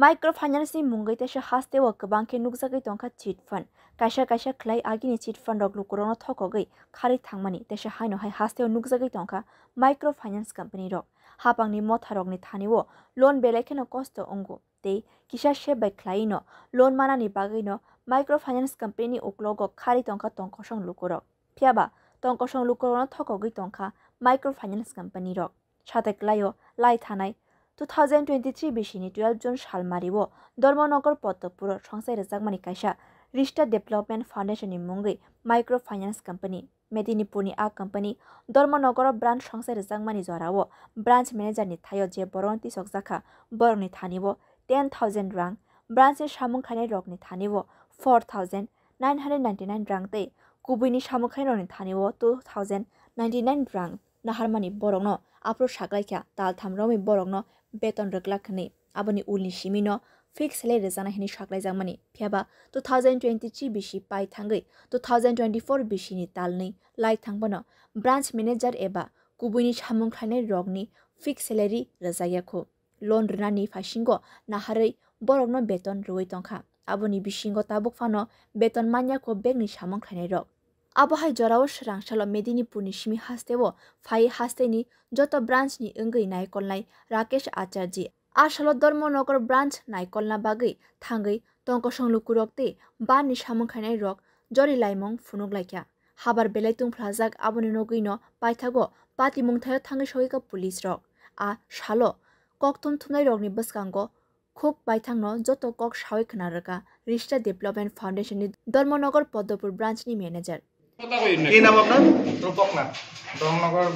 Microfinance ni mungai tesha haste wa kabangke nukzagai tongka cheat fund. Kaisa khlai agini cheat fund rok lukurona thokogai khari thangmani tesha haino hai haste wa nukzagai tongka microfinance company rok. Hapangni motha rok ni thaniwo loan belekeno kosto ongo. Tei kisha shebai khlaino loan manani bagino microfinance company uklogo khari tongka tongkosong lukurok. Phiaba tongkosong lukurona thokogai tongka microfinance company rok. Sate klayo lai thanai 2023 bishini 12 June Shalmariwo Dormonogor Potopuro Songsai Rezagmani Kaisa Rista Development Foundation ni mungai Microfinance Company Medinipurni a company Dormonogor branch Songsai Rezagmani Zorawo branch manager ni thayo je boronti sokjaka boroni thaniwo 10,000 rang branch ni samung khane rok ni thaniwo 4,999 rang tei kubuini samung khane rok ni thaniwo 2,099 rang naharmani borokno apro saklaikya tal thamromi borokno beton reklakhani aboni ulni simino fix salary rezana hini saklaijangmani phiaba 2023 bishi pai thangai 2024 bishi ni talni lai thangbono branch manager eba kubuini samung khanai rokni fix salary rezayakho loan rnani phasingo naharei borokno beton roi tongkha aboni bisingo tabuk fano beton manyako begni samung khanai rok Abohai jorao srangsalo Medinipurni simi hastewo phai hasteni joto branch ni ongoi naikolnai Rakesh Acharji asalo Dormonogor branch naikolna bagai thangai tongkosong lukurokte bani samungkhainai rok jori laimong funuklaikya habar belaitung phlajak aboni nogoino paithago pati mungthayo thangai soika police rok a salo koktum thumnai rokni bwskango khuk paithangno joto kok sawai khwnaraka Rista Development Foundation ni Dormonogor Podopur branch ni manager কি নাম আপনার রূপক নাথ ধর্মনগর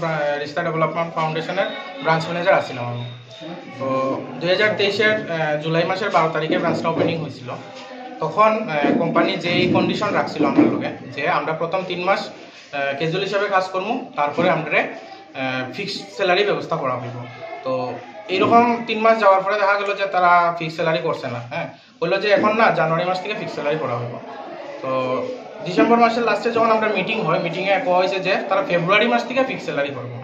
রিস্তা development ফাউন্ডেশনের branch manager আছিলাম আমি তো 2023 জুলাই মাসের 12 তারিখে ব্রাঞ্চটা opening হয়েছিল তখন কোম্পানি যেই কন্ডিশন রাখছিল আমার লগে যে আমরা প্রথম 3 মাস ক্যাজুয়াল হিসাবে কাজ করব তারপরে আমরা ফিক্সড স্যালারি ব্যবস্থা করা হইব তো এইরকম 3 মাস যাওয়ার পরে দেখা গেল যে তারা ফিক্সড স্যালারি করছে না হ্যাঁ বললো যে এখন না জানুয়ারি মাস থেকে ফিক্সড স্যালারি করা হইব তো ডিসেম্বর মাসের লাস্টে যখন আমরা মিটিং হয় মিটিংয়ে কোয়া হয়েছে যে তারা ফেব্রুয়ারি মাস থেকে ফিক্সড স্যালারি করবে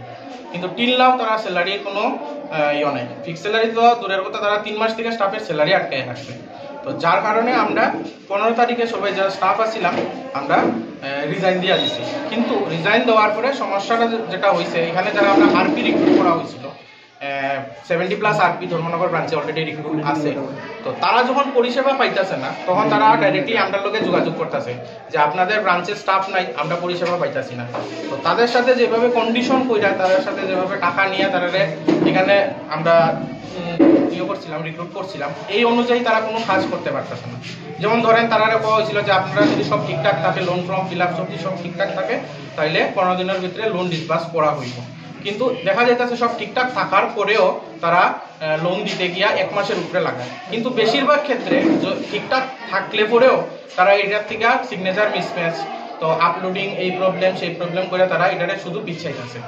কিন্তু টিল নাও তারা স্যালারির কোনো ইয়ে নাই ফিক্সড স্যালারি তো দূরের কথা তারা 3 মাস থেকে স্টাফের স্যালারি আটকায় রাখছে তো যার কারণে আমরা 15 তারিখে সবাই যারা স্টাফ আসছিলাম আমরা রিজাইন দিয়ে দিছি কিন্তু রিজাইন দেওয়ার পরে সমস্যাটা যেটা হয়েছে এখানে যারা আমরা আরপি রিক্রুট করা হয়েছিল 70+ আরপি ধর্মনগর ব্রাঞ্চে অলরেডি রিক্রুট আছে তো তারা যখন পরিষেবা পাইতেছে না তখন তারা ডাইরেক্টলি আমাদের লগে যোগাযোগ করতেছে যে আপনাদের ব্রাঞ্চের স্টাফ নাই আমরা পরিষেবা পাইতেছি না তো তাদের সাথে যেভাবে কন্ডিশন কইরা তাদের সাথে যেভাবে টাকা নিয়ে তারা এখানে আমরা ইয়ে করছিলাম রিক্রুট করছিলাম এই অনুযায়ী তারা কোনো কাজ করতে পারতেছে না যেমন ধরেন তারা কোয়া হয়েছিল যে আপনারা যদি সব ঠিকঠাক থাকে লোন ফর্ম ফিল আপ যদি সব ঠিকঠাক থাকে তাহলে 15 দিনের ভিতরে লোন ডিসবার্স করা হইব কিন্তু দেখা যাইতেছে সব ঠিকঠাক থাকার পরেও তারা লোন দিতে গিয়া 1 মাসের উপরে লাগায় কিন্তু বেশিরভাগ ক্ষেত্রে ঠিকঠাক থাকলে পরেও তারা এটার থেকে সিগনেচার মিসম্যাচ তো আপলোডিং এই প্রবলেম সেই প্রবলেম করে তারা এটারে শুধু পিছাইতেছে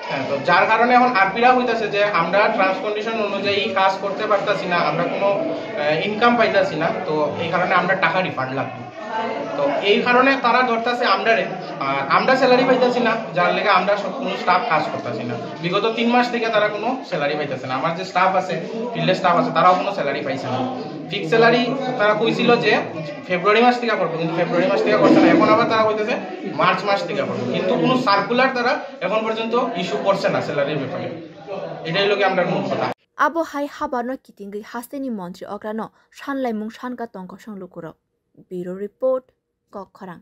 হ্যাঁ তো যার কারণে এখন আরপিরা হইতাছে যে আমরা ট্রান্স কন্ডিশন অনুযায়ী কাজ করতে পারতাছি না আমরা কোনো ইনকাম পাইতাছি না তো এই কারণে আমরা টাকা রিফান্ড লাগবে তো এই কারণে তারা ধরতেছে আমরা স্যালারি পাইতেছি না যার লেগে আমরা কোনো স্টাফ কাজ করতেছি না বিগত 3 মাস থেকে তারা কোনো স্যালারি পাইতেছে না আমার যে স্টাফ আছে ফিল্ডের স্টাফ আছে তারাও কোনো স্যালারি পাইছে না ফিক্স স্যালারি তারা কইছিল যে ফেব্রুয়ারি মাস থেকে করবে কিন্তু ফেব্রুয়ারি মাস থেকে করছে না এখন আবার তারা কইতেছে মার্চ মাস থেকে করবে কিন্তু কোনো সার্কুলার তারা এখন পর্যন্ত ইস্যু করছে না স্যালারির ব্যাপারে এটাই লোকে আমরা মূল কথা abo hai habarno kitingai hasteni মন্ত্রী অগ্রানো সানলাইমুং সানকা তংকসং লুকুরক ব্যুরো রিপোর্ট কক্ষরাং